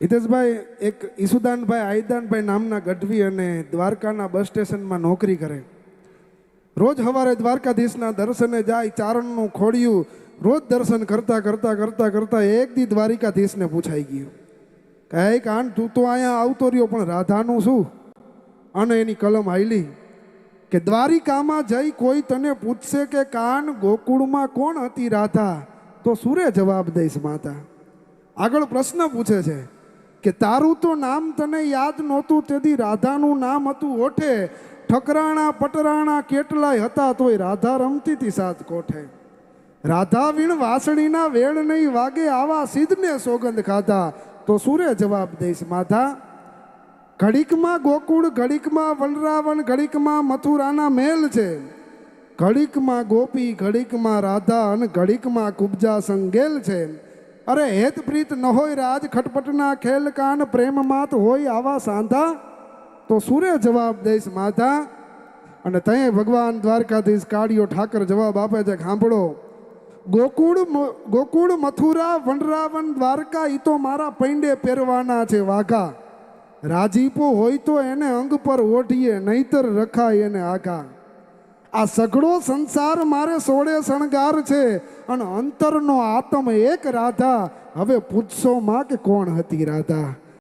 હિતેશભાઈ એક ઈસુદાનભાઈ આઈદાનભાઈ નામના ગઢવી અને દ્વારકાના બસ સ્ટેશનમાં નોકરી કરે. રોજ સવારે દ્વારકાધીશના દર્શને જાય, ચારણનું ખોડિયું રોજ દર્શન કરતા કરતા કરતા કરતા એક દી દ્વારિકાધીશને પૂછાઈ ગયું કે કાન તું તો અહીંયા આવતો રહ્યો પણ રાધાનું શું? અને એની કલમ હાલી કે દ્વારિકામાં જઈ કોઈ તને પૂછશે કે કાન ગોકુળમાં કોણ હતી રાધા, તો સુરે જવાબ દઈશ માતા. આગળ પ્રશ્ન પૂછે છે કે તારું તો નામ તને યાદ નહોતું, તેથી રાધાનું નામ હતું ઓઠે. ઠકરાણા પટરાણા કેટલાય હતા તોય રાધા રમતી હતી સાત કોઠે. રાધા વીણ વાસણીના વેળ નહીં વાગે, આવા સિદ્ધને સોગંદ ખાધા, તો સુરે જવાબ દઈશ માતા. ઘડીકમાં ગોકુળ, ઘડીકમાં વનરાવન, ઘડીકમાં મથુરાના મેલ છે. ઘડીકમાં ગોપી, ઘડીકમાં રાધા અને ઘડીકમાં કુબજા સંગેલ છે. અરે હેત પ્રીત ન હોય રાજ ખટપટના ખેલ કાન, પ્રેમ માત હોય આવા સાંધા, તો સુરે જવાબ દઈશ માતા. અને તય ભગવાન દ્વારકાધીશ કાળિયો ઠાકર જવાબ આપે છે, સાંભળો. ગોકુળ મથુરા વનરાવન દ્વારકા ઈ તો મારા પૈંડે પહેરવાના છે વાઘા. રાજીપો હોય તો એને અંગ પર ઓઢીએ, નહીતર રખાય એને આઘા. આ સઘળો સંસાર મારે સોળે શણગાર છે, અને અંતરનો આત્મ એક રાધા. હવે પૂછશો માં કે કોણ હતી રાધા?